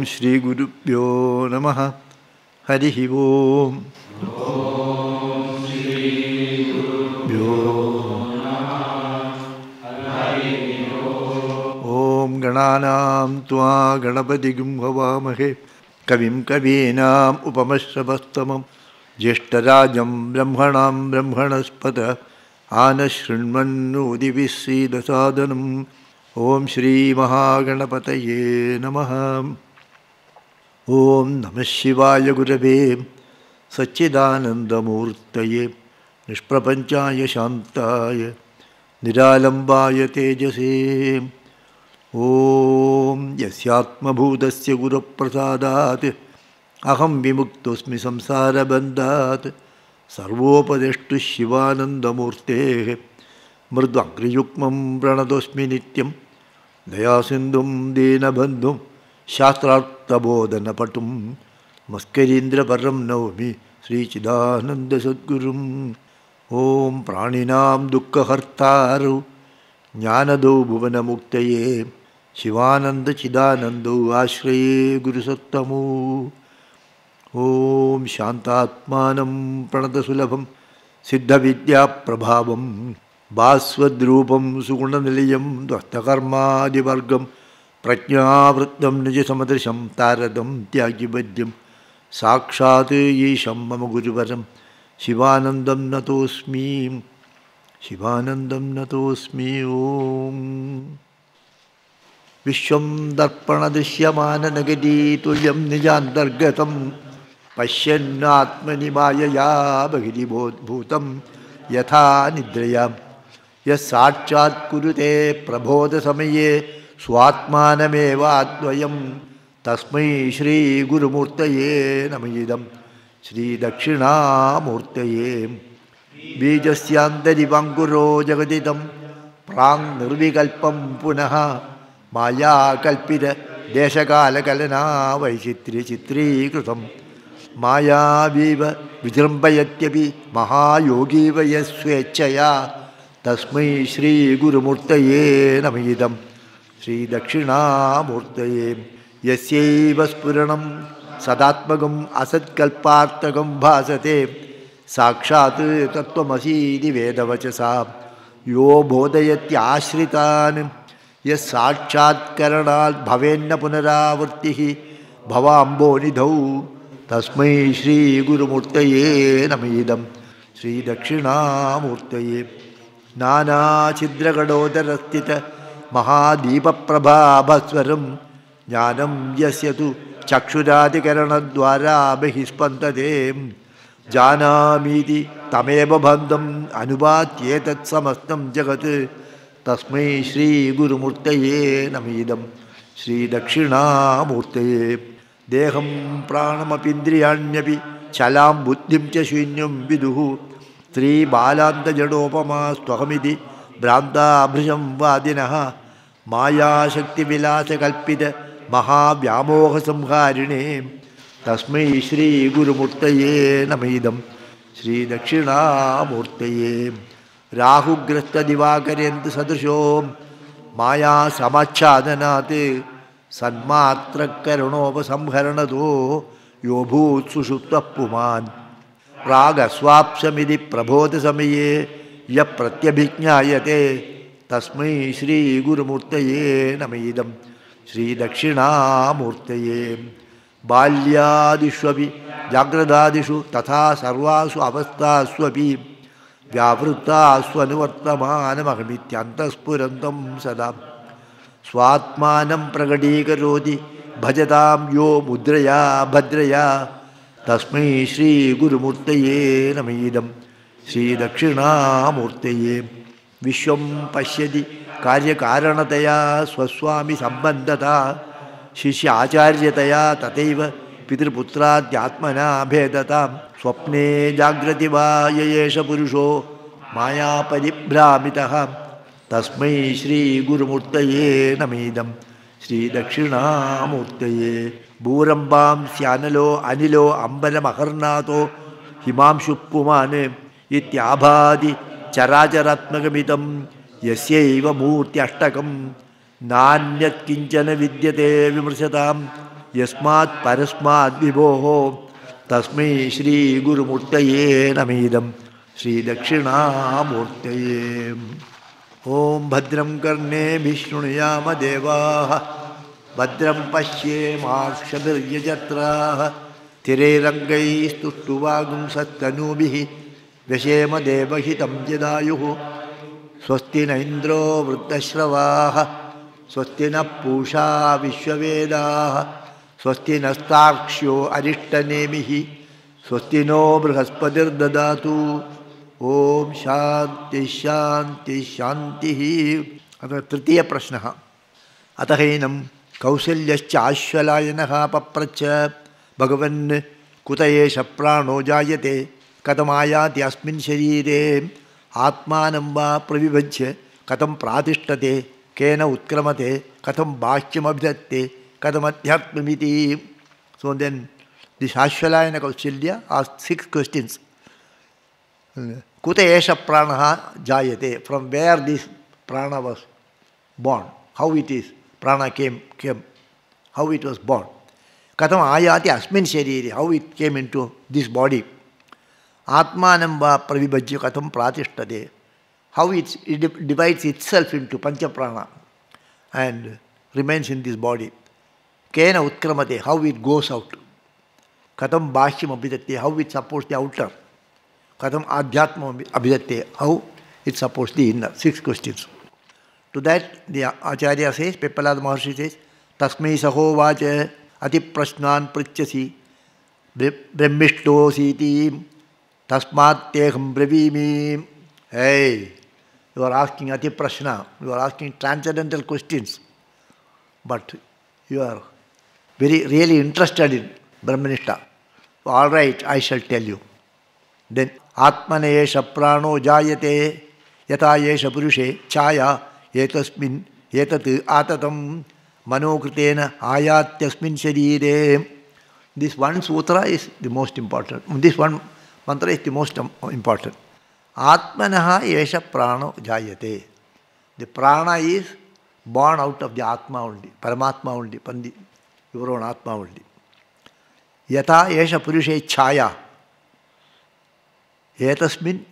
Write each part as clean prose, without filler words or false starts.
श्रीगुरुभ्यो नमः। हरिः ओम। ओम गणानां त्वा गणपतिं हवामहे कविं कवीनाम् उपमश्रवस्तमं ज्येष्ठराजं ब्रह्मणां ब्रह्मणस्पत आनशृण्वन्नोदिभिस्सीदसादनम्। ओम श्री महागणपतये नमः। ओम नमः शिवाय गुरवे सच्चिदानन्दमूर्तये निष्प्रपञ्चाय शान्ताय निरालम्बाय तेजसे। ओम यस्यात्मभूतस्य गुरुप्रसादात् अहं विमुक्तोऽस्मि संसारबन्धात् सर्वोपदेष्टुः शिवानन्दमूर्तेः मृद्वङ्घ्रियुग्मं प्रणतोऽस्मि नित्यं दयासिन्धुं दीनबन्धुं शास्त्रार्थबोधनपटुं मस्करीन्द्रपरं नौमि श्रीचिदानन्दसद्गुरुम्। ओम प्राणिनां दुःखहर्तारौ ज्ञानदौ भुवनमुक्तये शिवानन्दचिदानन्दौ आश्रये गुरुसत्तमो। ओम शान्तात्मानं प्रणतसुलभं सिद्धविद्याप्रभावं भास्वद्रूपं सुगुणनिलयं ध्वस्तकर्मादिवर्गं प्रज्ञावृत्तं निजसमदृशं तारदं त्यागिवद्यं साक्षात् ईशं मम गुरुवरं शिवानन्दं नतोऽस्मि शिवानन्दं नतोऽस्मि। ओम विश्वं दर्पणदृश्यमाननगरीतुल्यं निजान्तर्गतं पश्यन्नात्मनि मायया बहिर्भूतं यथा निद्रया यः साक्षात् कुरुते प्रबोधसमये स्वात्मानमेवाद्वयं तस्मै श्रीगुरुमूर्तये नमः। इदं श्रीदक्षिणामूर्तये बीजस्यान्तरिवाङ्कुरो जगदिदं प्राङ्निर्विकल्पं पुनः मायाकल्पितदेशकालकलना वैचित्र्यचित्रीकृतं मायावीव विजृम्भयत्यपि महायोगीव यस्वेच्छया तस्मै श्रीगुरुमूर्तये नमः। इदं श्रीदक्षिणामूर्तये यस्यैव स्फुरणं सदात्मकम् असत्कल्पार्थकं भासते साक्षात् तत्त्वमसीति वेदवचसा यो बोधयत्याश्रितान् यः साक्षात्करणात् भवेन्न पुनरावृत्तिः भवाम्बोनिधौ तस्मै श्रीगुरुमूर्तये नमः। इदं श्रीदक्षिणामूर्तये नानाछिद्रगडोदरस्थित महादीपप्रभाभस्वरं ज्ञानं यस्य तु चक्षुरादिकरणद्वारा बहिस्पन्दते जानामीति तमेव बन्धम् अनुभात्येतत् समस्तं जगत् तस्मै श्रीगुरुमूर्तये नमः। इदं श्रीदक्षिणामूर्तये देहं प्राणमपीन्द्रियाण्यपि चलां बुद्धिं च शून्यं विदुः स्त्रीबालान्तजडोपमा स्वहमिति भ्रान्ताभृशं वादिनः मायाशक्तिविलासकल्पित महाव्यामोहसंहारिणे तस्मै श्रीगुरुमूर्तये नमः। इदं श्रीदक्षिणामूर्तये राहुग्रस्तदिवाकरेन्दु सदृशो मायासमाच्छादनात् सन्मात्रकरणोपसंहरणतो यो भूत्सुषुप्तः पुमान् प्रागस्वाप्समिति प्रबोधसमये यः प्रत्यभिज्ञायते तस्मै श्रीगुरुमूर्तये नमः। इदं श्रीदक्षिणामूर्तये बाल्यादिष्वपि जाग्रदादिषु तथा सर्वासु अवस्थास्वपि व्यावृत्तास्वनुवर्तमानमहमित्यन्तःस्फुरन्तं सदा स्वात्मानं प्रकटीकरोति भजतां यो मुद्रया भद्रया तस्मै श्रीगुरुमूर्तये नमः। इदं श्रीदक्षिणामूर्तये विश्वं पश्यति कार्यकारणतया स्वस्वामि सम्बन्धता शिष्य आचार्यतया तथैव पितृपुत्राद्यात्मना भेदतां स्वप्ने जाग्रति वा येष पुरुषो मायापरिभ्रामितः तस्मै श्रीगुरुमूर्तये नमः। इदं श्रीदक्षिणामूर्तये भूरम्बां स्यानलो अनिलो अम्बरमहर्नाथो हिमांशुपुमान् इत्याभाति चराचरात्मकमिदं यस्यैव मूर्त्यष्टकं नान्यत्किञ्चन विद्यते विमृशतां यस्मात् परस्माद् विभोः तस्मै श्री गुरुमूर्तये नमीदं श्री दक्षिणामूर्तये। ओम भद्रं कर्णेभिः शृणुयाम देवाः भद्रं पश्येमाक्षभिर्यजत्राः स्थिरैरङ्गैस्तुष्टुवागुंसस्तनूभिः व्यशेम देवहितं यदायुः। स्वस्ति न इन्द्रो वृद्धश्रवाः स्वस्ति नः पूषा विश्ववेदाः स्वस्ति नस्तार्क्ष्यो अरिष्टनेमिः स्वस्ति नो बृहस्पतिर्ददातु। ओम शांति शांति शांति। अतः तृतीय प्रश्न। अतः एनं कौसल्यश्च आश्वलायनः पप्रच्छ भगवन् कुत एष प्राणो जायते कथमायाति अस्मिन् शरीरे आत्मानं वा प्रविभज्य कथं प्रातिष्ठते केन उत्क्रमते कथं बाह्यमभिधत्ते कथमध्यात्ममिति। So then this Ashwalayana Kausalya asked 6 questions. Kuta esha pranaha jayate, from where this prana was born, how it is, prana came, how it was born. Katham ayati asmin shariri, how it came into this body. Atmanam va pravibhajya katham pratishtade, how it divides itself into pancha prana and remains in this body. Kena utkramate, how it goes out. Katham bhashyam abhidatte, how it supports the outer. Katham adhyatma abhidatte, how it supports the inner. 6 questions. To that the Acharya says, Peppalada Maharshi says, Tasmai saho vacha ati prashnan pritchasi brahmishto siti tasmat teham bravimi. Hey, you are asking ati prashna, you are asking transcendental questions, but you are really interested in Brahmanishta. All right, I shall tell you. Then Atmane yesha prano jayate yata yesha purushe chaya etasmin etat atatam manokritena ayatyasmin sharire. This one sutra is the most important. This one mantra is the most important. Atmanaha yesha prano jayate. The prana is born out of the Atma only, Paramatma only, your own Atma only. Yata yesha purushe chaya etasmin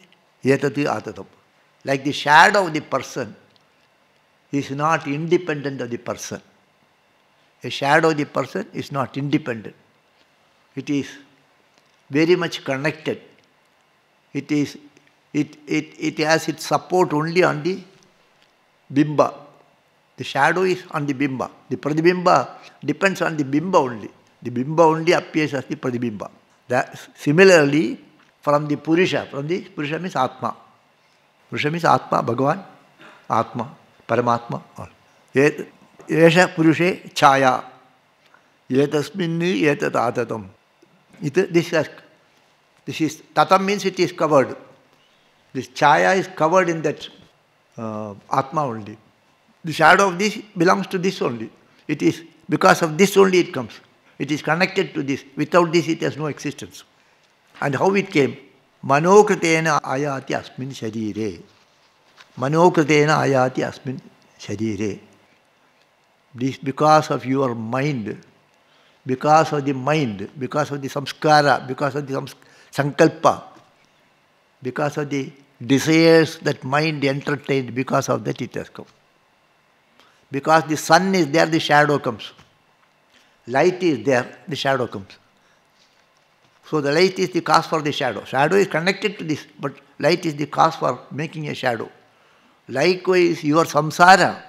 etati atatam. Like the shadow of the person is not independent of the person. A shadow of the person is not independent. It is very much connected. It has its support only on the bimba. The shadow is on the bimba. The pratibimba depends on the bimba only. The bimba only appears as the pratibimba. Similarly, from the Purusha means Atma. Purusha means Atma, Bhagavan, Atma, Paramatma. Yesha Purushe Chaya. Yetasminni etat atatam. This is tatam means it is covered. This Chaya is covered in that Atma only. The shadow of this belongs to this only. It is because of this only it comes. It is connected to this. Without this it has no existence. And how it came? Manokritena ayati asmin sharire. Manokritena ayati asmin sharire. This because of your mind, because of the mind, because of the samskara, because of the sankalpa, because of the desires that mind entertained, because of that it has come. Because the sun is there, the shadow comes. Light is there, the shadow comes. So the light is the cause for the shadow. Shadow is connected to this, but light is the cause for making a shadow. Likewise, your samsara,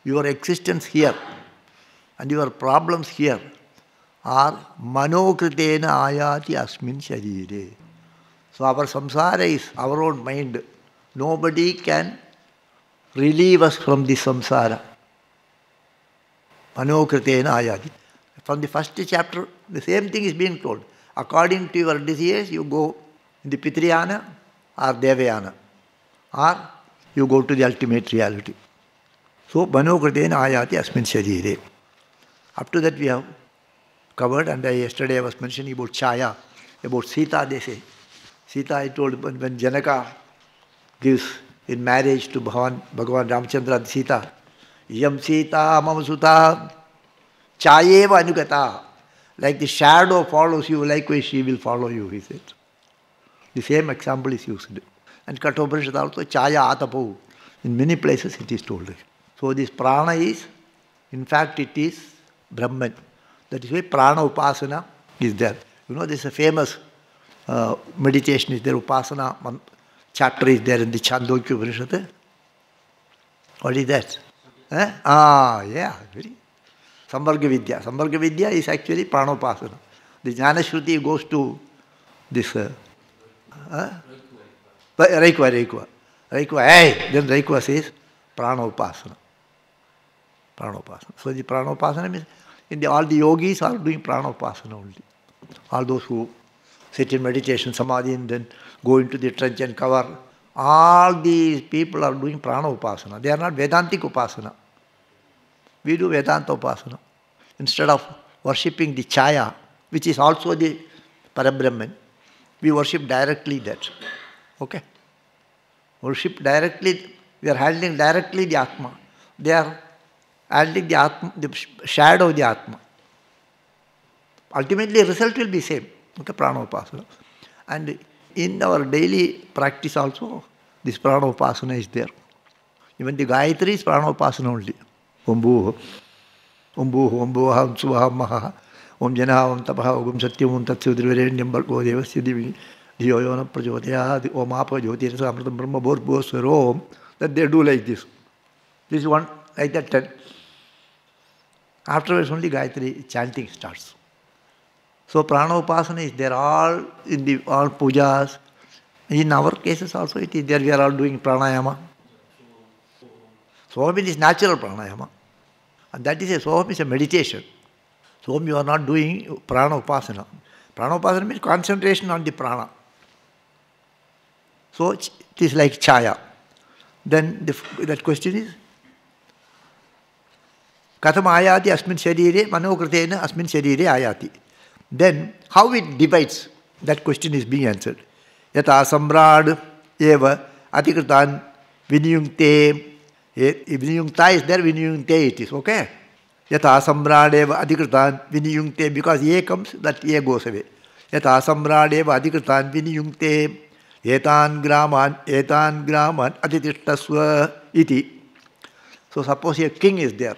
your existence here, and your problems here are manokritena ayati asmin sharire. So our samsara is our own mind. Nobody can relieve us from this samsara. Manokritena ayati. From the first chapter, the same thing is being told. According to your desires, you go in the Pitriyana or Devayana, or you go to the ultimate reality. So, Manokritena ayati asmin sharire. Up to that we have covered, and yesterday I was mentioning about Chaya, about Sita, they say. Sita, I told, when Janaka gives in marriage to Bhagavan Ramachandra and Sita, Yam Sita Mama Sutta Chayeva anugata. Like the shadow follows you, likewise she will follow you, he said. The same example is used. And Kathopanishad also, Chaya Atapu. In many places it is told. So this prana is, in fact it is Brahman. That is why prana upasana is there. You know, this is a famous meditation is there, upasana chapter is there in the Chandogya Upanishad. What is that? Yeah, very. Samvarga Vidya. Samvarga Vidya is actually Pranopasana. The Jnanashruti goes to this Raikva. Then Raikva says Pranopasana. So the Pranopasana means all the yogis are doing Pranopasana only. All those who sit in meditation, samadhi, and then go into the trench and cover. All these people are doing Pranopasana. They are not Vedantic Upasana. We do Vedanta Upasana. Instead of worshipping the Chaya, which is also the Parabrahman, we worship directly that. Okay? Worship directly, we are handling directly the Atma. They are handling the Atma, the shadow of the Atma. Ultimately, the result will be same. Okay, Prana Upasana. And in our daily practice also, this Prana Upasana is there. Even the Gayatri is Prana Upasana only. Om Bhuh, Om Bhuh, Suvaham Maha, Om Jana, Om Tapaha, Om Satyam, Om Tatsudriverenyam Bhargo Devasya Divi, Dhiyoyona Prachodaya, Om Apa Jyotir Samritam Brahma Bhor Bhoswarom, that they do like this. This one, like that 10. Afterwards only Gayatri chanting starts. So Prana Upasana is there all in the all pujas. In our cases also it is there, we are all doing pranayama. Soham is natural pranayama. And that is Soham is a meditation. Soham you are not doing prana upasana. Prana upasana means concentration on the prana. So it is like chaya. Then that question is, Katham ayati asmin sharire manokritena asmin sharire ayati. Then how it divides, that question is being answered. Yata samrad eva atikritan viniyungte. Viniyungta is there, viniyungte it is, okay? Yata samradeva adhikritan viniyungte, because ye comes, that ye goes away. Yata samradeva adhikritan viniyungte etan graman adhitishtasva iti. So suppose a king is there,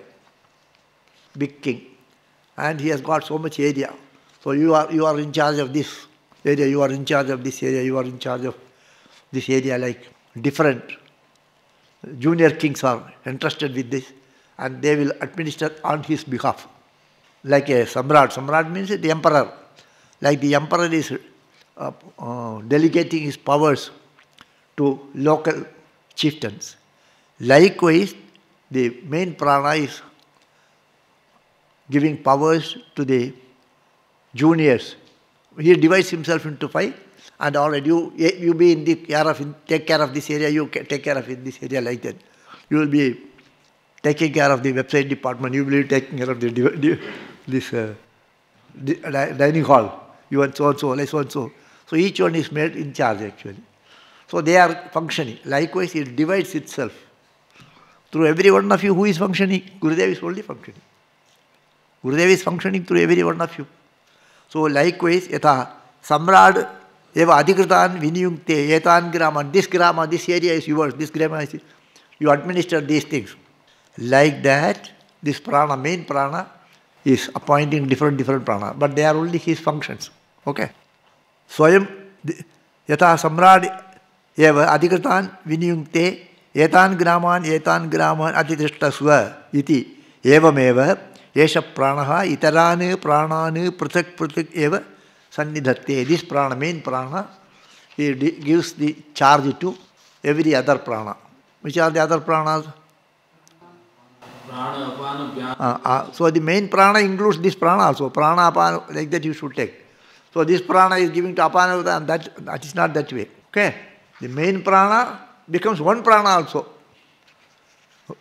big king, and he has got so much area. So you are in charge of this area, you are in charge of this area, you are in charge of this area, like different junior kings are entrusted with this, and they will administer on his behalf. Like a samrat. Samrat means the emperor. Like the emperor is delegating his powers to local chieftains. Likewise, the main prana is giving powers to the juniors. He divides himself into 5. And already you be in the care of, take care of this area, you take care of this area, like that. You will be taking care of the website department, you will be taking care of this dining hall, you and so and so, like so and so. So each one is made in charge actually. So they are functioning. Likewise, it divides itself. Through every one of you who is functioning, Gurudev is only functioning. Gurudev is functioning through every one of you. So likewise, yatha samrad eva adhikritan viniyungte etan grama, this area is yours, this grama is, you administer these things. Like that, this prana, main prana, is appointing different prana, but they are only his functions. Okay? Swayam yatha samrad eva adhikritan viniyungte etan graman adhitishtasva iti evameva esha pranaha itarane pranane prathak eva sannidhatte. This prana, main prana, he gives the charge to every other prana. Which are the other pranas? Prana, apana, jnana. So the main prana includes this prana also. Prana, apana, like that you should take. So this prana is giving to apana, and that is not that way. Okay? The main prana becomes one prana also.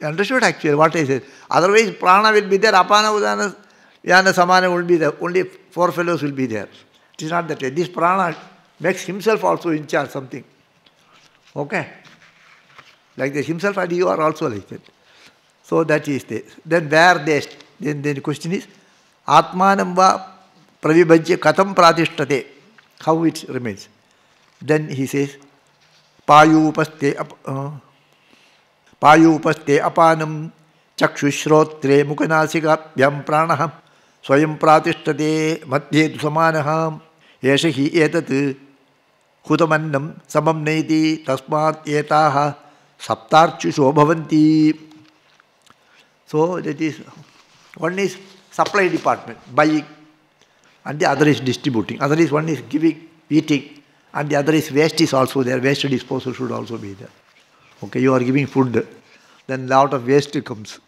You understood actually what I said? Otherwise prana will be there, apana, udana, yana, samana will be there. Only 4 fellows will be there. It is not that way. This prana makes himself also in charge something. Okay? Like this, himself and you are also like that. So that is the. Then where they, then the question is, Atmanam va pravibhajya katam pratishtate. How it remains. Then he says, Payupaste apanam chakshusrotre mukanasika pranaham swayam pratishtate madhye tu samanaham yesha hi etat hutamannam samam naiti tasmat etaha saptarchusho bhavanti. So that is, one is supply department, buying, and the other is distributing. Other is, one is giving, eating, and the other is waste is also there. Waste disposal should also be there. Okay, you are giving food, then lot of waste comes.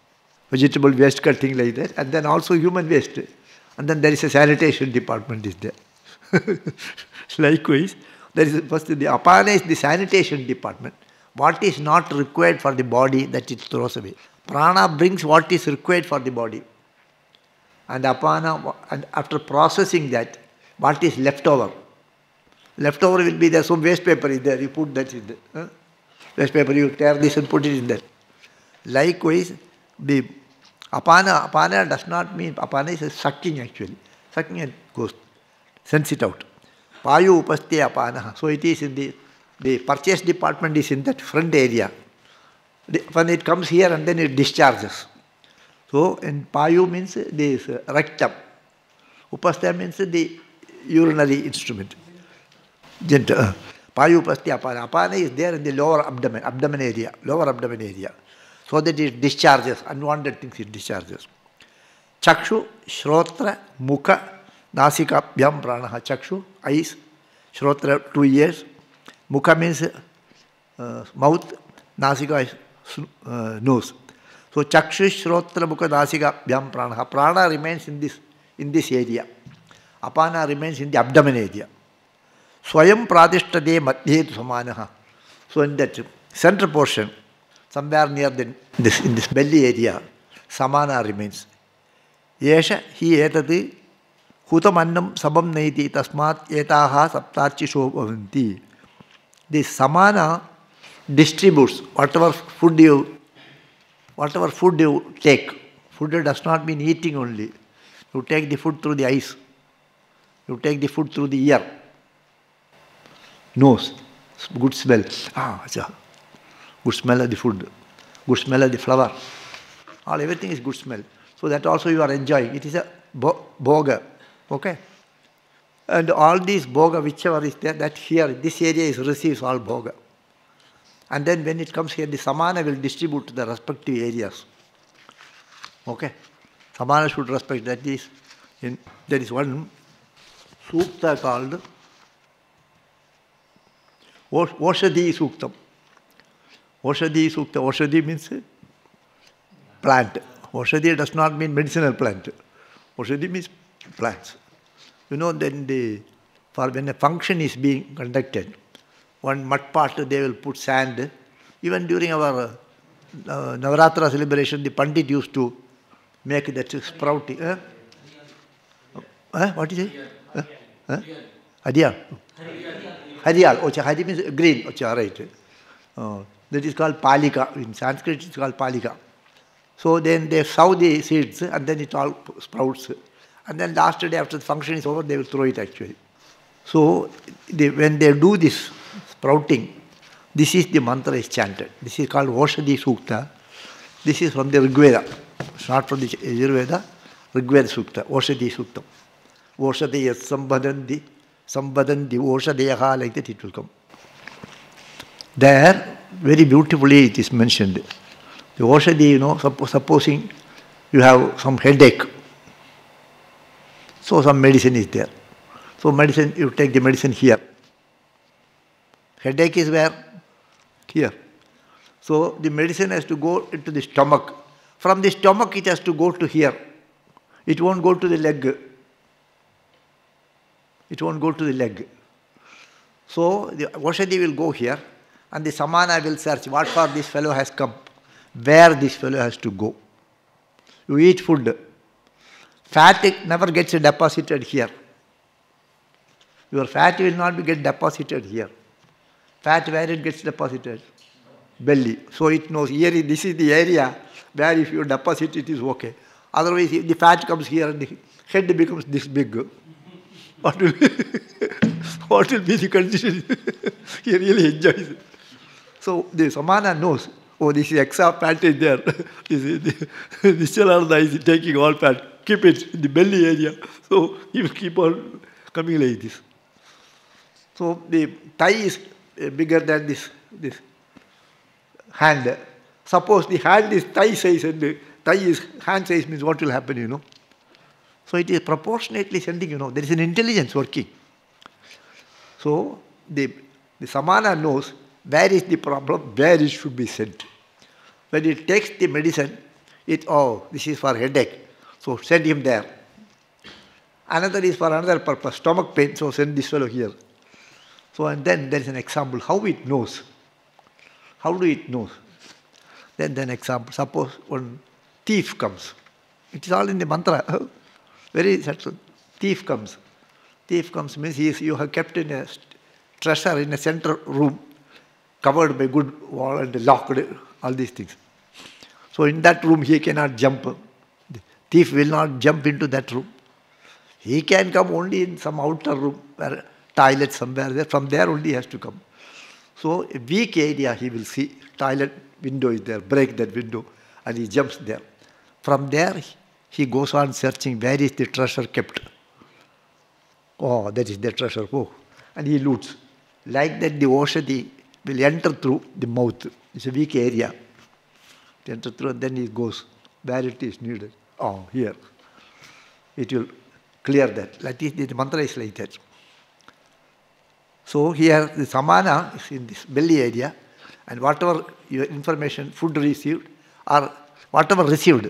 Vegetable waste, thing like that, and then also human waste. And then there is a sanitation department is there. Likewise, there is first the apana is the sanitation department. What is not required for the body, that it throws away. Prana brings what is required for the body. And apana, and after processing that, what is left over? Left over will be there, some waste paper is there, you put that in there. Waste paper, you tear this and put it in there. Likewise, the apana does not mean, apana is a sucking actually. Sucking and goes, sends it out. Payu upaste apana. So it is in the purchase department is in that front area. When it comes here and then it discharges. So in payu means this rectum. Upastha means the urinary instrument. Payu upastha apana. Apana is there in the lower abdomen area, lower abdomen area. So that it discharges, unwanted things it discharges. Chakshu, Shrotra, Mukha, Nasika, Bhyam Pranaha. Chakshu, eyes, Shrotra, 2 ears. Mukha means mouth, Nasika is nose. So Chakshu, Shrotra, Mukha, Nasika, Bhyam Pranaha. Prana remains in this area. Apana remains in the abdomen area. Swayam Pradishtade Madhye tu Samanaha. So in that center portion, somewhere near in this belly area, samana remains. Yesha hi etati hutamannam sabam naiti tasmat etaha saptarchisho bhavanti. The samana distributes whatever food you take. Food does not mean eating only. You take the food through the eyes. You take the food through the ear. Nose. Good smell. Good smell of the food. Good smell of the flower. Everything is good smell. So that also you are enjoying. It is a bhoga. Okay? And all these bhoga, whichever is there, that here, this area receives all bhoga. And then when it comes here, the samana will distribute to the respective areas. Okay? Samana should respect that. There is one sukta called Oshadhi Suktam. Oshadhi Sukta. Oshadhi means plant. Oshadhi does not mean medicinal plant. Oshadhi means plants. You know, then when a function is being conducted, one mud pot they will put sand. Even during our Navratra celebration, the Pandit used to make that sprouting. What is it? Hadiyal. Hariyal. Ocha, Hari means green. Ocha, right. That is called palika. In Sanskrit, it's called palika. So then they sow the seeds and then it all sprouts. And then last day after the function is over, they will throw it actually. So when they do this sprouting, this is the mantra is chanted. This is called Oshadhi Sukta. This is from the Rigveda. It's not from the Yajurveda. Rigveda Sukta. Oshadhi Sukta. Oshadhi yat sambhadanti Oshadeyaha, like that it will come. There, very beautifully it is mentioned. The Oshadhi, supposing you have some headache. So some medicine is there. So medicine, you take the medicine here. Headache is where? Here. So the medicine has to go into the stomach. From the stomach it has to go to here. It won't go to the leg. It won't go to the leg. So the Oshadhi will go here and the samana will search what for this fellow has come, where this fellow has to go. You eat food. Fat never gets deposited here. Your fat will not get deposited here. Fat where it gets deposited? Belly. So it knows here, this is the area where if you deposit it is okay. Otherwise if the fat comes here and the head becomes this big. What will be the condition? He really enjoys it. So the Samana knows, oh, this is extra fat is there. This Chalananda is taking all fat. Keep it in the belly area. So he will keep on coming like this. So the thigh is bigger than this hand. Suppose the hand is thigh size and the thigh is hand size, means what will happen, So it is proportionately sending, there is an intelligence working. So the Samana knows where is the problem, where it should be sent. When it takes the medicine, this is for headache, so send him there. Another is for another purpose, stomach pain, so send this fellow here. So and then there is an example, how it knows. How do it know? Then an example, suppose one thief comes. It is all in the mantra. Very subtle. Thief comes. Thief comes means you have kept in a treasure in a central room, covered by good wall and locked, all these things. So in that room he cannot jump. The thief will not jump into that room. He can come only in some outer room, where toilet somewhere there. From there only he has to come. So a weak area he will see, toilet window is there, break that window, and he jumps there. From there he goes on searching where is the treasure kept. Oh, that is the treasure. Oh, and he loots. Like that the Oshadi will enter through the mouth. It's a weak area. It enter through and then he goes where it is needed. Oh, here. It will clear that. That is, the mantra is like that. So here the Samana is in this belly area, and whatever your information, food received, or whatever received,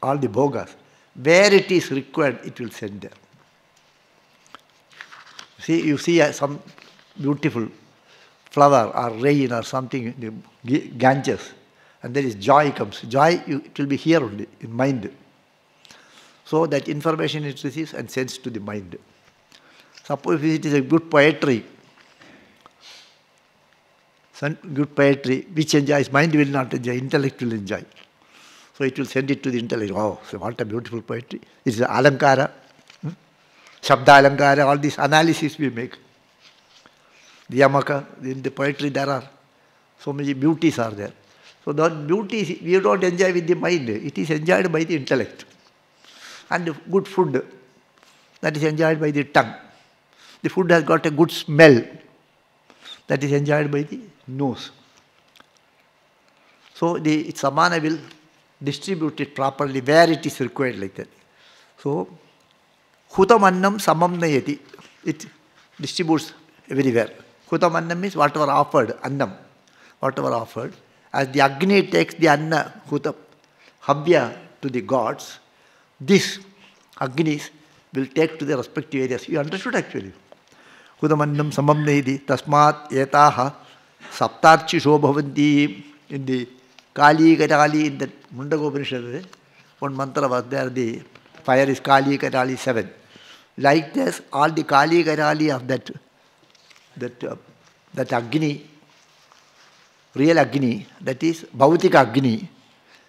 all the bhogas, where it is required, it will send there. See, you see some beautiful flower or rain or something, the Ganges, and there is joy comes. Joy, it will be here only, in mind. So that information it receives and sends to the mind. Suppose it is a good poetry, which enjoys, mind will not enjoy, intellect will enjoy. So it will send it to the intellect. Oh, so what a beautiful poetry. It is Alankara, Shabda Alankara, all this analysis we make. The Yamaka, in the poetry there are so many beauties are there. So that beauty we don't enjoy with the mind, it is enjoyed by the intellect. And good food, that is enjoyed by the tongue. The food has got a good smell, that is enjoyed by the nose. So the Samana will distribute it properly where it is required like that. So, Hutam Annam Samam Nayati, it distributes everywhere. Hutam Annam means whatever offered, Annam, whatever offered. As the Agni takes the Anna, Hutam, Habya to the gods, this Agnis will take to the respective areas. You understood actually. Hudamannam samam nehidi tasmat yetaha saptarchisho bhavanti. In the Kali Karali, in the Mundagopanishad, one mantra was there, the fire is Kali Karali 7. Like this, all the Kali Karali of that Agni, real Agni, that is Bhautika Agni.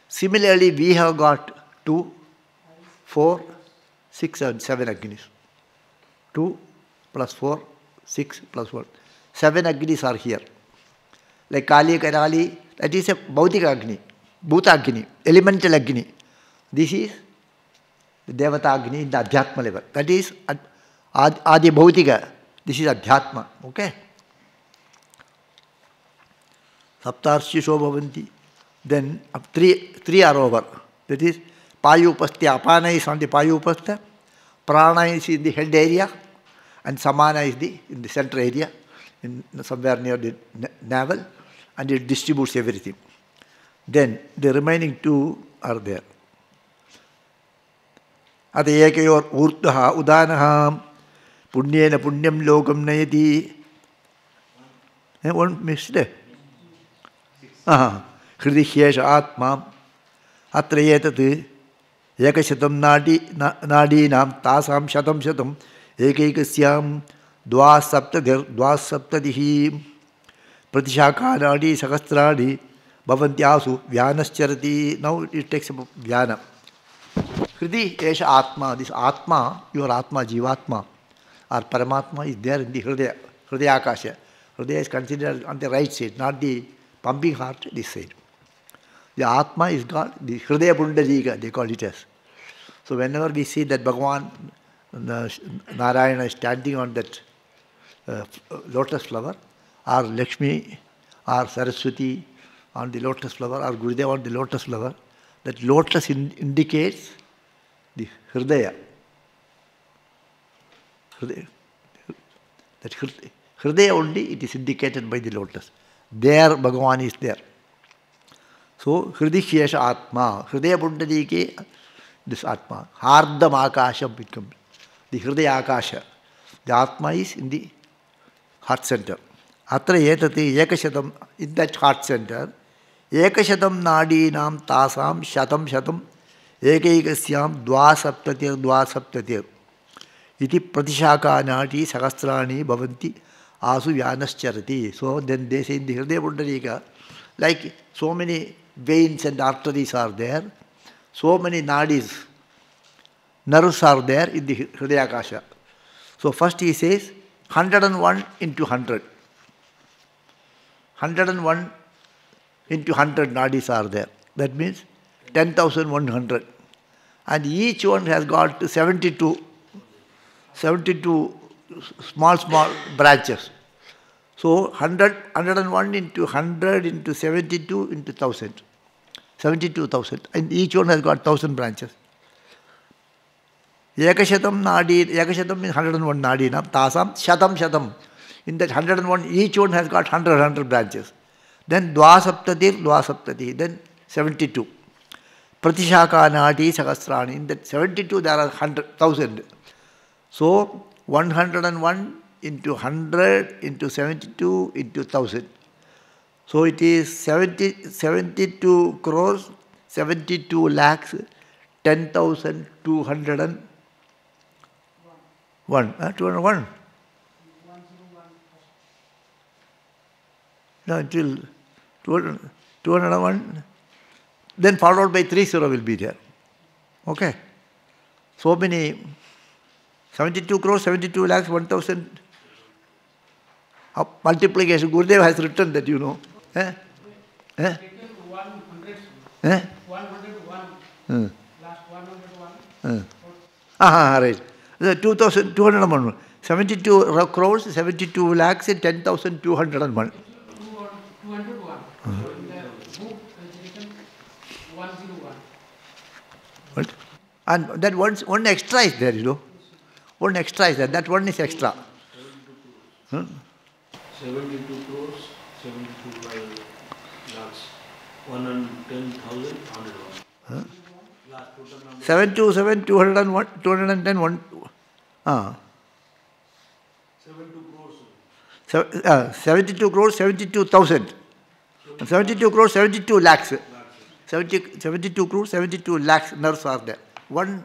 Similarly, we have got 2, 4, 6 and 7 Agnis. 2 plus 4, 6 plus 1. 7 Agnis are here. Like Kali Karali, that is a Bhautika Agni, Bhuta Agni, elemental Agni. This is the Devata Agni in the Adhyatma level. That is Adi Bhautika. This is Adhyatma. Okay? Saptarshisho bhavanti. Then 3 are over. That is Payupastya. Apana is on the Payupastya. Prana is in the head area. And Samana is in the center area, somewhere near the navel. And it distributes everything. Then the remaining 2 are there. Ata ekayor urtaha udanaha punyena punyam lokam nayati. One missed it. Hridihyesha atma atra yetat ekashatam nadinam tasam shatam ekaikasyam dvasaptadihi Pratishakhanadi Sahasradi Bhavantyasu Vyanascharati. Now it takes up Vyana. Hridi Esha Atma, this Atma, your Atma, Jivatma, or Paramatma is there in the Hridaya, Hridaya Akasha. Hridaya is considered on the right side, not the pumping heart, this side. The Atma is called the Hridaya Pundalika, they call it as. So whenever we see that Bhagavan, Narayana is standing on that lotus flower, or Lakshmi, or Saraswati on the lotus flower, or Gurudev on the lotus flower, that lotus indicates the Hridaya. That Hridaya only, it is indicated by the lotus. There Bhagavan is there. So Hridishesha Atma, Hridaya Pundalike, this Atma. Hardam Akasham becomes the Hridaya Akasha. The Atma is in the heart center. Atra etati ekashatam, in that heart center, ekashatam nadinam tasam shatam shatam ekaikasyam dvasaptatir iti pratishaka nadi sahasrani bhavanti asu vyanascharati. So then they say in the Hridaya Pundalika, like so many veins and arteries are there, so many nadis, nerves are there in the Hridaya Akasha. So first he says 101 into 100. 101 into 100 nadis are there. That means 10,100. And each one has got 72 small branches. So 101 into 100 into 72 into 1000. 72,000. And each one has got 1,000 branches. Ekashatam nadi, Ekashatam means 101 nadi, tasam, shatam. In that 101, each one has got 100 branches. Then dvasaptati, then 72. Pratishaka nadi sahasrani. In that 72 there are 100,000. So 101 into 100 into 72 into 1000. So it is 72 crores, 72 lakhs, 10,201. 201. No, until 201. Then followed by 30 will be there. Okay. So many, 72 crores, 72 lakhs, 1,000. Multiplication. Gurudev has written that, you know. 100. 101. Last 101. Right. 2,201. 72 crores, 72 lakhs, 10,201. 201. In the book, written 101. What? And that one extra is there, you know. One extra is there. That one is extra. 72 crores, 72 lakhs, 110,000, 101. Last total number. 727, 201, 210, 1. 72 crores, 72,000. 72 crores, 72 lakhs. 72 crores, 72 lakhs nerves are there. One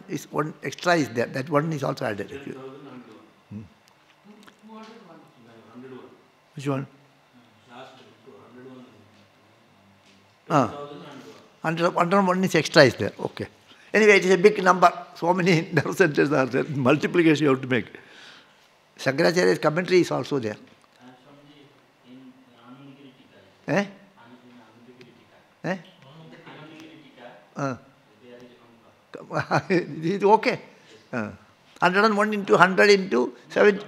extra is there. That one is also added. 10,001. Which one? Last 101. 101 is extra is there. Okay. Anyway, it is a big number. So many nerve centers are there. Multiplication you have to make. Shankaracharya's commentary is also there. Eh? It is okay. 101 into 100 into 7.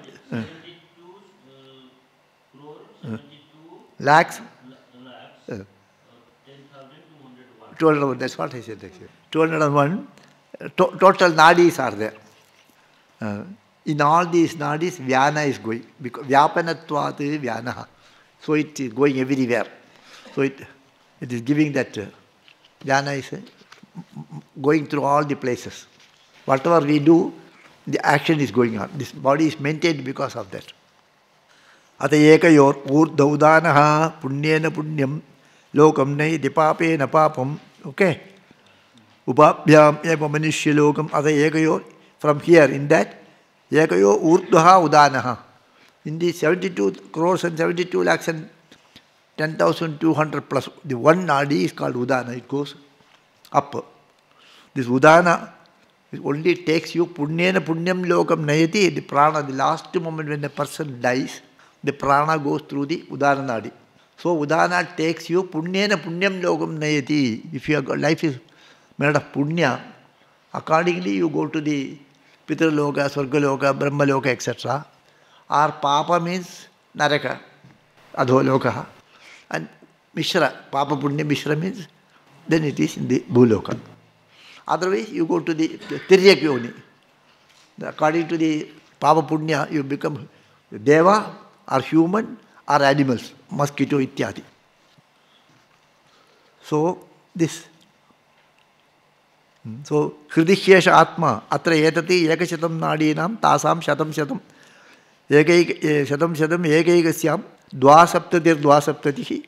Lakhs. 201, that's what I said actually. 201, total nadis are there. In all these nadis, Vyana is going. Because Vyapanatvat Vyanaha. So it is going everywhere. So it is giving that Vyana is going through all the places. Whatever we do, the action is going on. This body is maintained because of that. Ata ekayor urdhaudanaha punyena punyam lokam nai dipapena papam. Okay. Upabhyam eva manishya lokam ata ekayor. From here, in that, ekayor urdhaha udanaha. In the 72 crores and 72 lakhs and 10,200 plus, the one nadi is called udana. It goes up. This udana It only takes you punyena punyam lokam nayati, the prana, the last moment when a person dies, the prana goes through the Udana Nadi. So Udana takes you punyena punyam lokam nayati. If your life is made of punya, accordingly you go to the Pitraloka, Swargaloka, Brahmaloka, etc. Or Papa means Naraka, Adholoka. And Mishra, Papa Punya Mishra means, then it is in the Bhuloka. Otherwise, you go to the Tiryak Yoni. According to the Papa Punya, you become Deva or human or animals, mosquito, ityadi. So, this. So, Hridishesha Atma, Atra Etati Ekashatam Nadinam, Tasam Shatam Shatam, Shatam Shatam Ekaigasyam, Dvasaptatir Dvasaptatihi,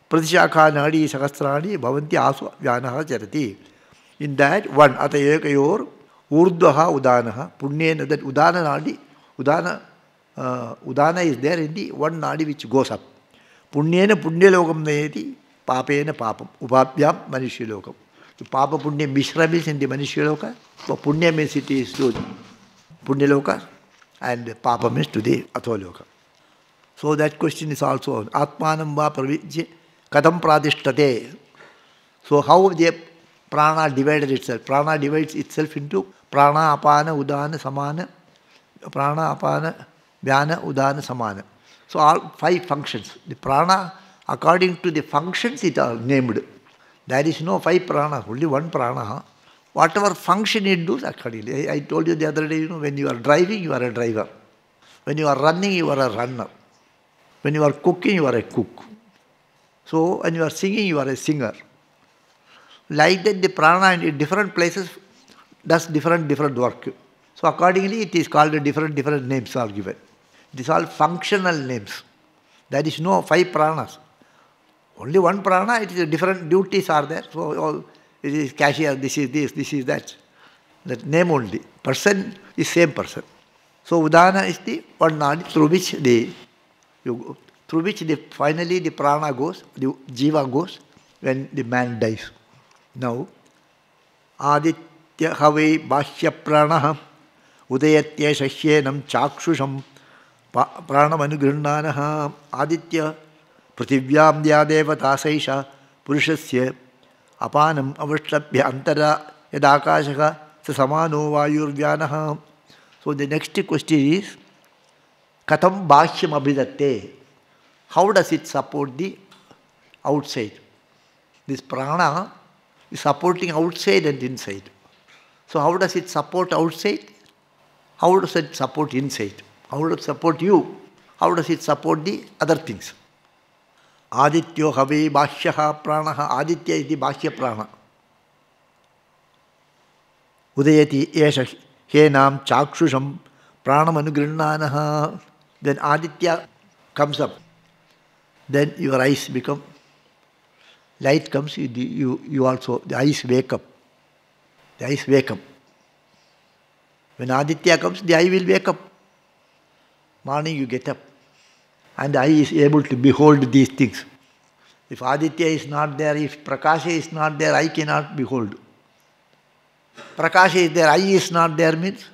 Pratishakha Nadi Sahasrani, Bhavanti Asu Vyanaha Charati. In that, one, Ata Ekayor, Urdhaha Udanaha, Punyena, that Udana Nadi, Udana is there in the one Nadi which goes up. Punyena Punyalokam Nayati, Papena Papam, Upabhyam Manishilokam. So Papa Punya Mishra means in the Manishloka, so Punya means it is to Punyaloka, and Papa means to the Atholoka. So that question is also on Atmanam va pravijya kadam pradishtate. So how the prana divided itself? Prana divides itself into prana, apana, udana, samana, prana, apana, vyana, udana, samana. So all 5 functions. The prana, according to the functions, it are named. There is no 5 prana, only 1 prana. Whatever function it does accordingly. I told you the other day, when you are driving, you are a driver. When you are running, you are a runner. When you are cooking, you are a cook. So when you are singing, you are a singer. Like that, the prana in different places does different work. So accordingly, it is called different names are given. It is all functional names. There is no 5 pranas. Only 1 prana, it is different duties are there. So it is cashier, this is this, this is that. That name only. Person is same person. So Udana is the one nadi through which finally the prana goes, the jiva goes when the man dies. Now, Aditya Havai Bhashya Pranaha Udayatya Shashyenam Chakshusham Pranamanugrindanaha Aditya Prativyam Dyadevata Saisha Purushasya Apanam Avashlabhya Antara Yadakashaka Sasamano Vayurvyanaha. So the next question is Katam Bhashyam Abhidatte. How does it support the outside? This prana is supporting outside and inside. So how does it support outside? How does it support inside? How does it support you? How does it support the other things? Adityo Havi Bhashyaha Pranaha. Aditya is the Bhashya Prana. Udayati Esha Henam Chakshusham Pranamanugrindanaha. Then Aditya comes up. Then your eyes become, light comes, you also, the eyes wake up. The eyes wake up. When Aditya comes, the eye will wake up. Morning you get up. And the eye is able to behold these things. If Aditya is not there, if Prakasha is not there, eye cannot behold. Prakasha is there, eye is not there means,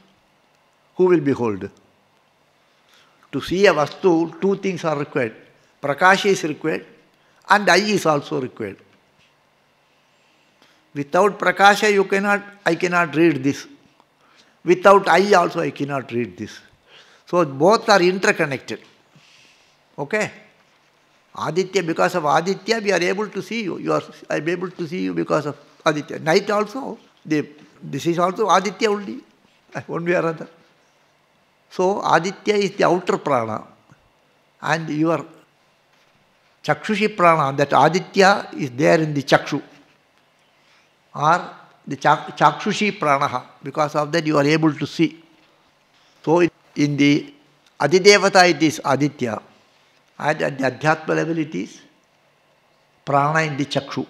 who will behold? To see a vastu, 2 things are required. Prakasha is required and eye is also required. Without Prakasha, I cannot read this. Without eye also, I cannot read this. So both are interconnected. Okay? Aditya, because of Aditya, we are able to see you. I am able to see you because of Aditya. Night also, this is also Aditya only, one way or other. So Aditya is the outer prana. And your Chakshushi prana, that Aditya is there in the Chakshu. Or the Chakshushi pranaha. Because of that you are able to see. So in the Adidevata it is Aditya. And at the Adhyatma level it is prana in the Chakshu.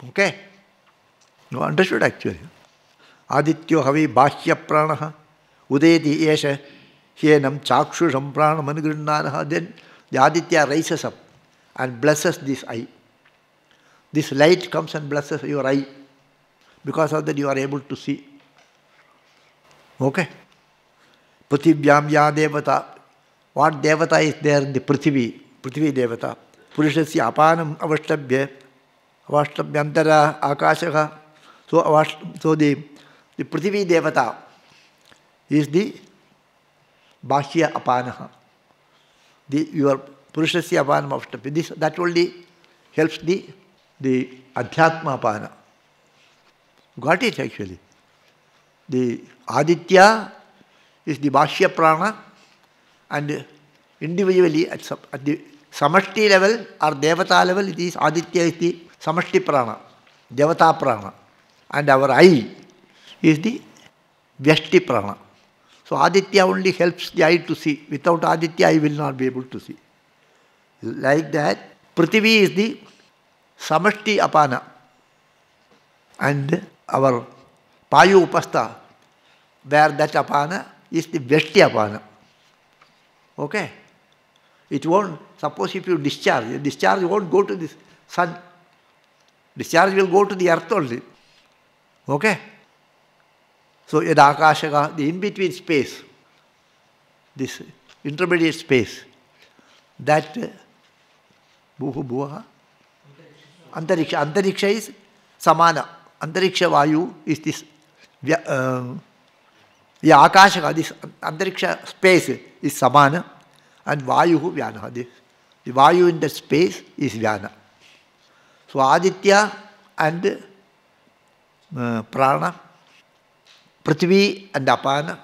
Okay? You understood actually. Adityo Havi Bhashya Pranaha Udayati Esha Hyenam Chakshusham Pranamanugrindanaha. Then the Aditya rises up and blesses this eye. This light comes and blesses your eye. Because of that you are able to see. Okay? Prithvivyam ya devata. What devata is there in the Prithvi? Prithvi devata. Purushasya apanam avashtabhya. Avashtabhyantara akashaha. So the Prithvi devata is the Bhashya apanaha. Your Purushasya apanam avashtabhya. That only helps the Adhyatma apana. Got it actually. The Aditya is the Bhashya prana, and individually at the Samashti level or Devata level, it is Aditya is the Samashti prana, Devata prana, and our eye is the Vyashti prana. So Aditya only helps the eye to see. Without Aditya, I will not be able to see. Like that, Prithvi is the Samashti apana, and our Payu upastha, where that apana is the Vyashti apana. Okay? It won't, suppose if you discharge won't go to the sun. Discharge will go to the earth only. Okay? So, yadakashaka, the in-between space, this intermediate space, that Antariksha is samana. Antariksha vayu is this, akashaka, this Antariksha space is samana, and vayu vyana. The vayu in that space is vyana. So Aditya and prana, Prithvi and apana,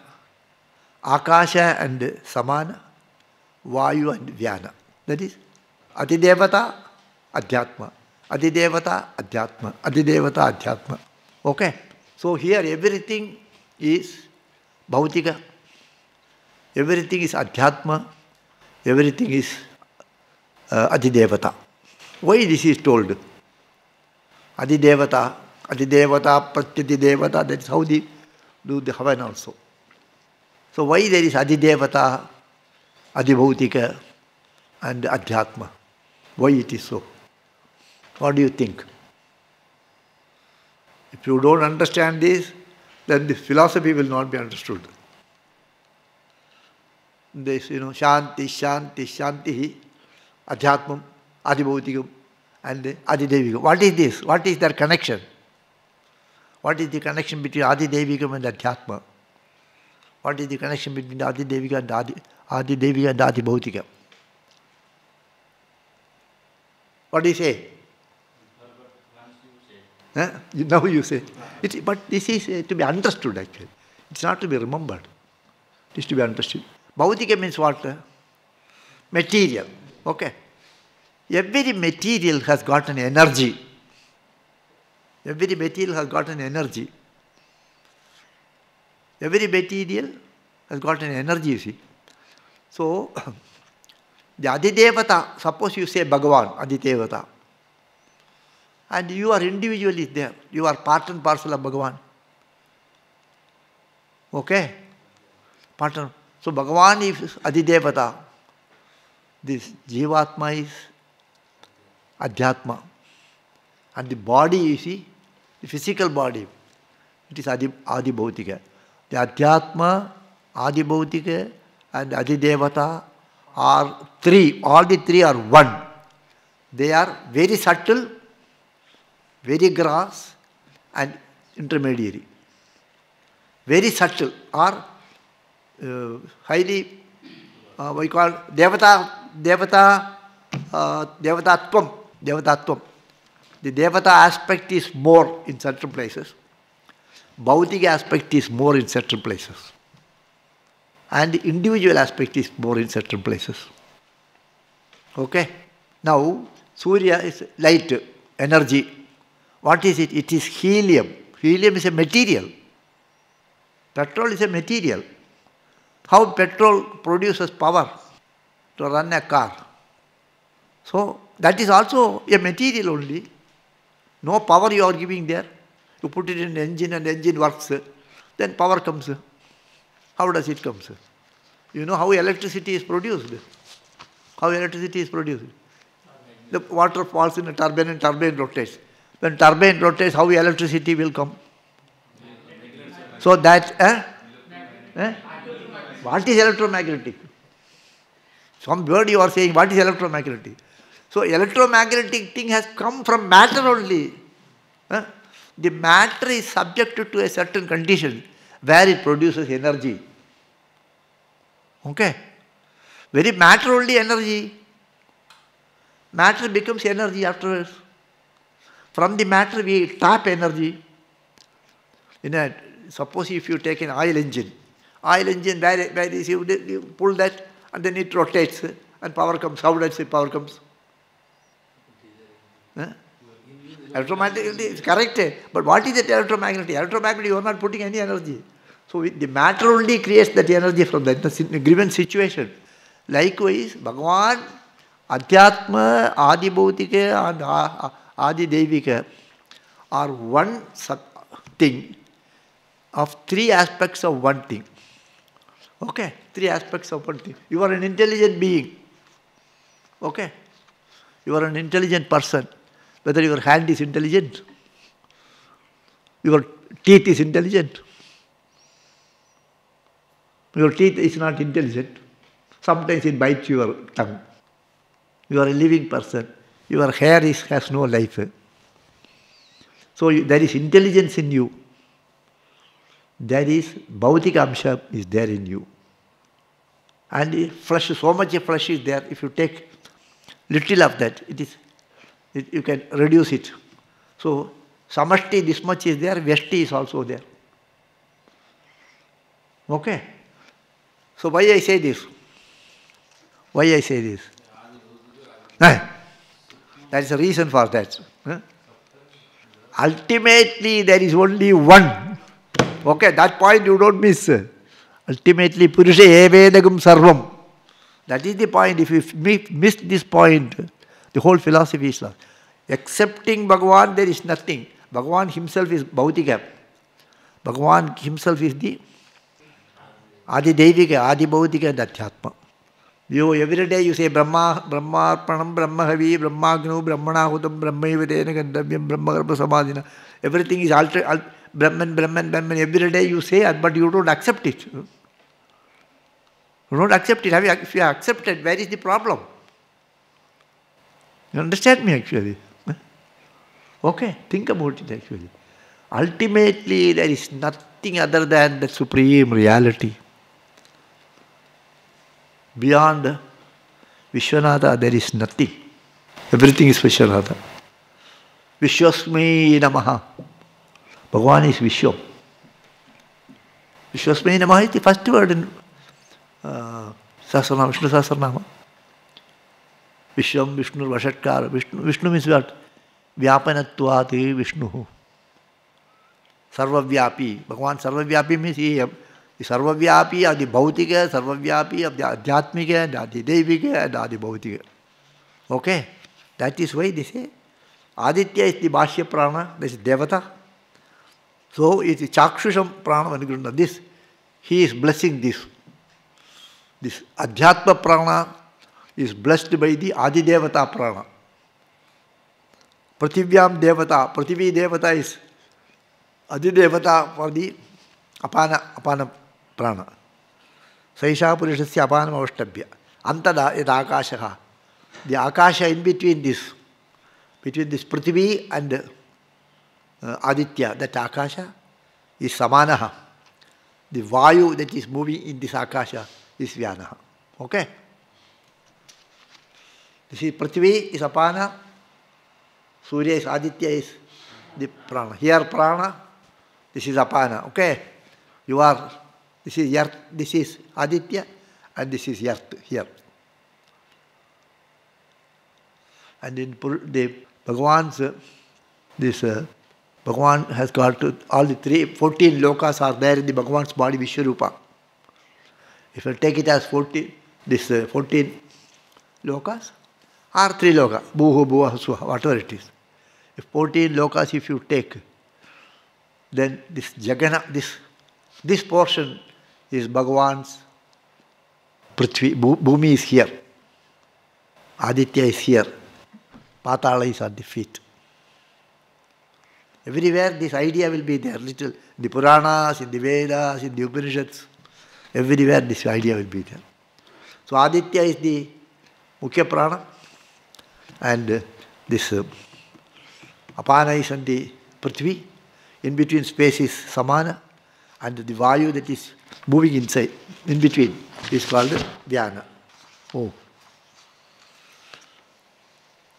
akasha and samana, vayu and vyana. That is Adidevata, Adhyatma. Adidevata, Adhyatma. Adidevata, Adhyatma. Okay? So here everything is Bhautika. Everything is Adhyatma. Everything is Adidevata. Why this is told? Adidevata, Adidevata, Pratyadidevata, that is how they do the Havan also. So why there is Adidevata, Adibhautika and Adhyatma? Why it is so? What do you think? If you don't understand this, then the philosophy will not be understood. This, Shanti, Shanti, Shanti, Adhyatmam, Adibhautikam, and Adidevikam. What is this? What is their connection? What is the connection between Adidevikam and Adhyatma? What is the connection between Adidevika and Adidevika and Adibhautikam? What do you say? Now you say. But this is to be understood actually. It's not to be remembered. It is to be understood. Bhautika means what? Material. Okay. Every material has got an energy. Every material has got an energy. Every material has got an energy, you see. So, the Adidevata, suppose you say Bhagavan, Adidevata, and you are individually there. You are part and parcel of Bhagavan. Okay? So Bhagavan is Adidevata. This Jivatma is Adhyatma. And the body, you see, the physical body, it is Adibhautika. The Adhyatma, Adibhautika and Adidevata are three. All the three are one. They are very subtle, very gross and intermediary. Very subtle or highly, we call Devatatvam. The Devata aspect is more in certain places. Bhautika aspect is more in certain places. And the individual aspect is more in certain places. Okay? Now, Surya is light, energy. What is it? It is helium. Helium is a material. Petrol is a material. How petrol produces power to run a car. So, that is also a material only. No power you are giving there. You put it in an engine and the engine works. Then power comes. How does it come? You know how electricity is produced? How electricity is produced? The water falls in a turbine and turbine rotates. When turbine rotates, how electricity will come? So that, Eh? What is electromagnetic? Some word you are saying, what is electromagnetic? So electromagnetic thing has come from matter only. Eh? The matter is subjected to a certain condition where it produces energy. Okay? Very matter only energy. Matter becomes energy afterwards. From the matter we tap energy. Suppose if you take an oil engine, where is you pull that and then it rotates and power comes. How does the power comes? Electromagnetic is correct, but what is that electromagnetic? Electromagnetic, you are not putting any energy. So the matter only creates that energy from the given situation. Likewise, Bhagavan, Adhyatma, Adi Bhautika and Adi Devika are one thing of three aspects of one thing. Okay? Three aspects of one thing. You are an intelligent being. Okay? You are an intelligent person. Whether your hand is intelligent, your teeth is intelligent, your teeth is not intelligent. Sometimes it bites your tongue. You are a living person. Your hair has no life. So there is intelligence in you. There is Bhautika Amsha is there in you. And flesh, so much flesh is there. If you take little of that, you can reduce it. So Samashti, this much is there, Vyashti is also there. Okay? So why I say this? Why I say this? There is a reason for that. Ultimately, there is only one. Okay, that point you don't miss. Ultimately, Purusha Evedagam Sarvam. That is the point. If you miss this point, the whole philosophy is lost. Excepting Bhagavan, there is nothing. Bhagavan himself is Bhautika. Bhagavan himself is the Adi Devika, Adi Bhautika and Adhyatma. Every day you say Brahma, Brahmarpanam, Brahmahavi, Brahmagnu, Brahmanahutam, Brahmaivedena, Gandavyam, Brahmagarbha Samadhina. Everything is Brahman, Brahman, Brahman. Every day you say, but you don't accept it. You don't accept it. If you accept it, where is the problem? You understand me actually? Okay, think about it actually. Ultimately, there is nothing other than the supreme reality. Beyond Vishwanatha, there is nothing. Everything is Vishwanatha. Vishwasmai Namaha. Bhagavan is Vishwa. Vishwasmai Namaha is the first word in Sahasranama, Vishnu Sahasranama. Vishwam, Vishnu, Vashatkara. Vishnu means what? Vyapanattvati Vishnu. Sarvavyapi. Bhagavan Sarvavyapi means he the Sarvavyapi of the Bhautika, Sarvavyapi of the Adhyatmika, the Adi Devika and the Adi Bhautika. Okay? That is why they say Aditya is the Bhashya Prana, this is Devata. So it is Chakshusham Prana. This, he is blessing this. This Adhyatma Prana is blessed by the Adi Devata Prana. Prathivyam Devata. Prathivi Devata is Adi Devata for the Apana Prana. Saisha Purishasya Apanam Avashtabhya. Antada is Akashaha. The Akasha in between this Prithivi and Aditya, that Akasha is Samanaha. The Vayu that is moving in this Akasha is Vyanaha. Okay? This is Prithivi is Apana, Surya is Aditya is the Prana. Here Prana, this is Apana. Okay? This is Earth, this is Aditya, and this is Earth here. And in the Bhagavan's, Bhagavan has got all the 14 lokas are there in the Bhagavan's body, Vishwarupa. If you take it as 14 lokas, or 3 lokas, Bhuhu, Bhuva, Suha, whatever it is. If 14 lokas if you take, then this Jagana, this portion is Bhagavan's Prithvi, Bhumi is here, Aditya is here, Patala is at the feet. Everywhere this idea will be there, little, in the Puranas, in the Vedas, in the Upanishads. Everywhere this idea will be there. So Aditya is the Mukhya Prana, and this Apana is on the Prithvi. In between space is Samana, and the Vayu that is moving inside, in between, is called Dhyana. Oh.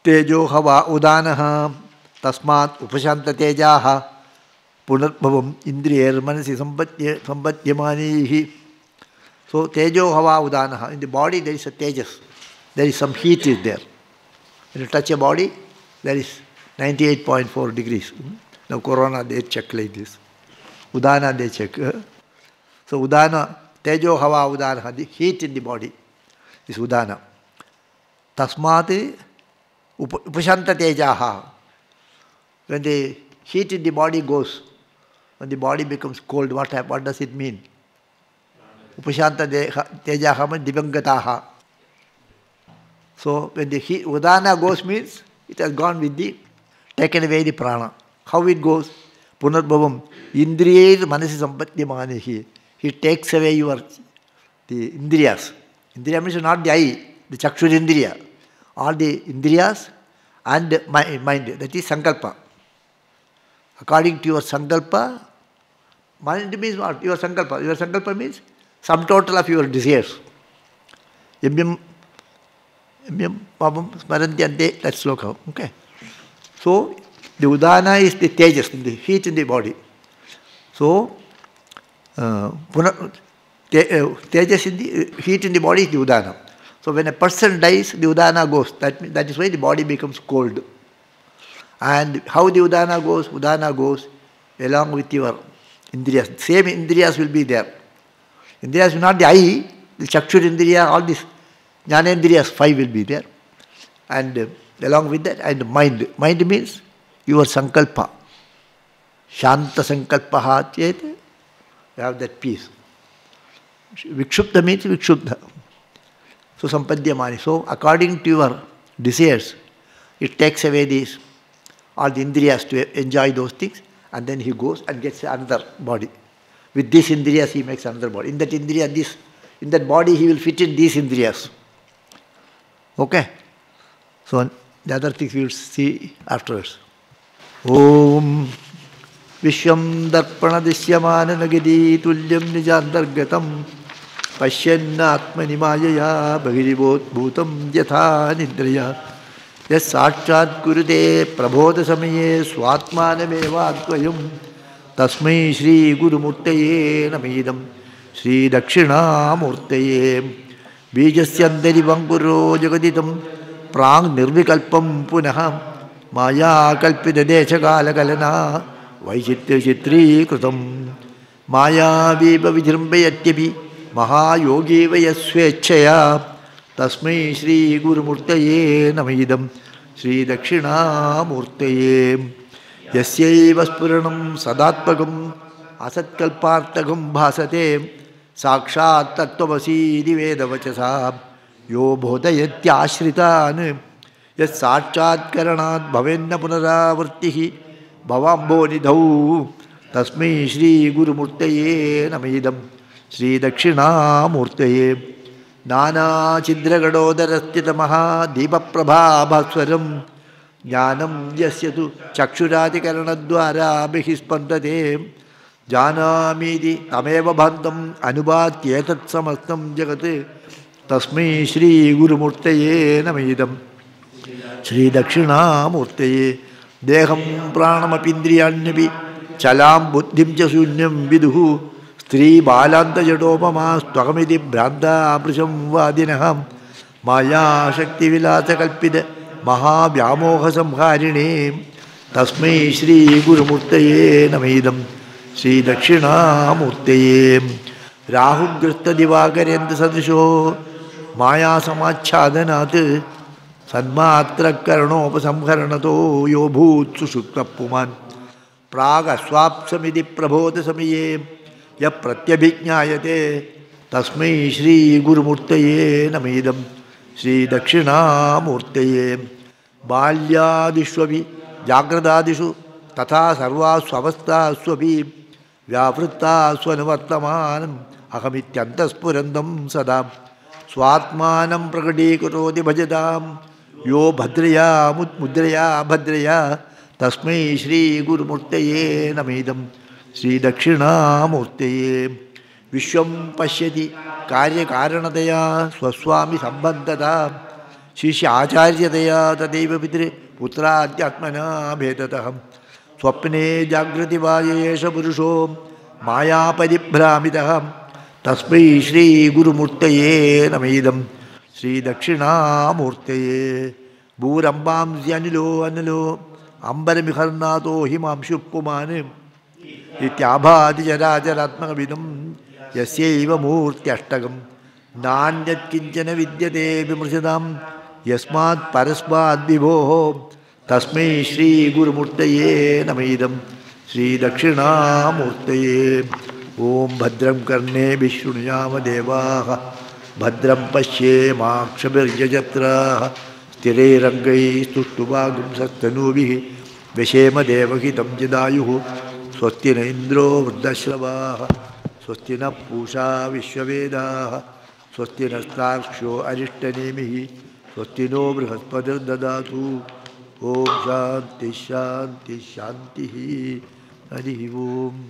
Tejo hava udanaha tasmat upashanta tejaha punarbhavam indriyar manasi sambatyamanihi. So tejo hava udanaha. In the body there is a tejas. There is some heat is there. When you touch a body, there is 98.4 degrees. Now corona they check like this. Udana they check. So udana, tejo hava udana, the heat in the body is udana. Tasmat upashanta tejaha. When the heat in the body goes, when the body becomes cold, what does it mean? Upashanta tejaha means divangataha. So when the heat, udana goes means it has gone with the, taken away the prana. How it goes? Punarbhavam indriyar manasi sampatyamanihi. He takes away the indriyas. Indriya means not the eye, the chakshur indriya. All the indriyas and mind, that is sankalpa. According to your sankalpa, mind means what? Your sankalpa. Your sankalpa means sum total of your desires. Yamyam pabam smarantiyante, that's sloka. Okay. So, the udana is the tejas, the heat in the body. So, tejas in the heat in the body is the udana. So when a person dies, the udana goes. That is why the body becomes cold. And how the udana goes? Udana goes along with your indriyas. Same indriyas will be there. Indriyas will not the eye, the chakshur indriya, all these jnanendriyas, 5 will be there. And along with that, and mind. Mind means your sankalpa. Shanta sankalpaha chet. You have that peace. Vikshupta means vikshupta. So sampadhyamani. So according to your desires, it takes away these, all the indriyas to enjoy those things, and then he goes and gets another body. With these indriyas he makes another body. In that indriya, in that body he will fit in these indriyas. Okay? So the other things we will see afterwards. Om Vishwam Darpana Dishyamana Nagadi Tulyam Nijandargatam Pashyannatmani Mayaya Bhagiribot Bhutam Yatha Nidriya Yes Sachat Gurude Prabodha Samaye Swatmanameva Advayam Tasmai Shri Guru Murtaye Namidam Shri Dakshina Murtaye Bijasyandari Vanguro Jagaditam Prang Nirvikalpam Punaha Maya Kalpita Deshakala Kalana Vaishitya Chitri Krutam Maya Viva Vijrambayatyapi Mahayogi Vayasvechaya Tasmai Shri Guru Murtaye Namidam Shri Dakshina Murtaye Yasyaiva Spuranam Sadatpagam Asatkalpartagam Bhasate Sakshat Tattvasi Diveda Vachasa Yo Bodhayatyashritan Yas Sachat Karanat Bhavenna Punaravartihi Bhavambo Nidhau Tasmai Shri Guru Murtaye Namidam Shri Dakshina Murtaye Nana Chindra Gadodharastita Maha Deepa Prabha Bhaswaram Jnanam Yasyatu Chakshurati Karanadwara Bihispandate Janamidi Tameva Bhantam Anubatyetat Samastam Jagate Tasmai Shri Guru Murtaye Namidam Shri Dakshina Murtaye Deham Pranamapindriyanyapi Chalam Buddhim Chasunyam Viduhu Stri Balanta Jadopama Stvakamidi Branda Aprisham Vadinaham Maya Shakti Vilasa Kalpida Maha Vyamoha Samharine Tasmai Shri Guru Murtaye Namidam Shri Dakshina Murtaye Rahu Grista Divakarendra Sadisho Maya Samachhadanat Sadmatra Karanopasamharanato Yo Bhutsu Sutta Puman Praga Swapsamidi Prabodha Samaye Ya Pratyabhiඥāyate Tasmai Shri Guru Murtaye Namidam Shri Dakshina Murtaye Balyadishvavi Jagradadishu Tatha Sarva Swavastha Swavi Vyavritta Swanavartamanam अहमित्यन्तःस्फुरन्तं सदा स्वात्मानं प्रकटीकरोति भजतां यो भद्रया मुद्रया भद्रया तस्मै श्रीगुरुमूर्तये नमेदं श्रीदक्षिणामूर्तये विश्वं पश्यति कार्यकारणतया स्वस्वामी सम्बन्धता शिष्य आचार्यतया तदैव पितृपुत्राद्यात्मना भेदतः स्वप्ने जागृतिवायेष पुरुषो मायापरिभ्रामितः तस्मै श्रीगुरुमूर्तये नमेदं श्रीदक्षिणामूर्तये भूरम्बांस्यनिलो अनिलो अम्बरमिहर्नाथो हिमांशुः पुमान् इत्याभाति चराचरात्मकविदं यस्यैव मूर्त्यष्टकं नान्यत्किञ्चन विद्यते विमृशतां यस्मात् परस्माद् विभोः तस्मै श्रीगुरुमूर्तये नमेदं श्रीदक्षिणामूर्तये ॐ भद्रं कर्णेभिः शृणुयाम देवाः भद्रं पश्येमाक्षभिर्यजत्राः स्थिरैरङ्गैस्तुष्टुवागुंसस्तनूभिः व्यशेम देवहितं जदायुः स्वस्ति न इन्द्रो वृद्धश्रवाः स्वस्ति नः पूषा विश्ववेदाः स्वस्ति नस्तार्क्ष्यो अरिष्टनेमिः स्वस्ति नो बृहस्पतिर्ददातु ॐ शान्तिः शान्तिः शान्तिः हरिः ओम्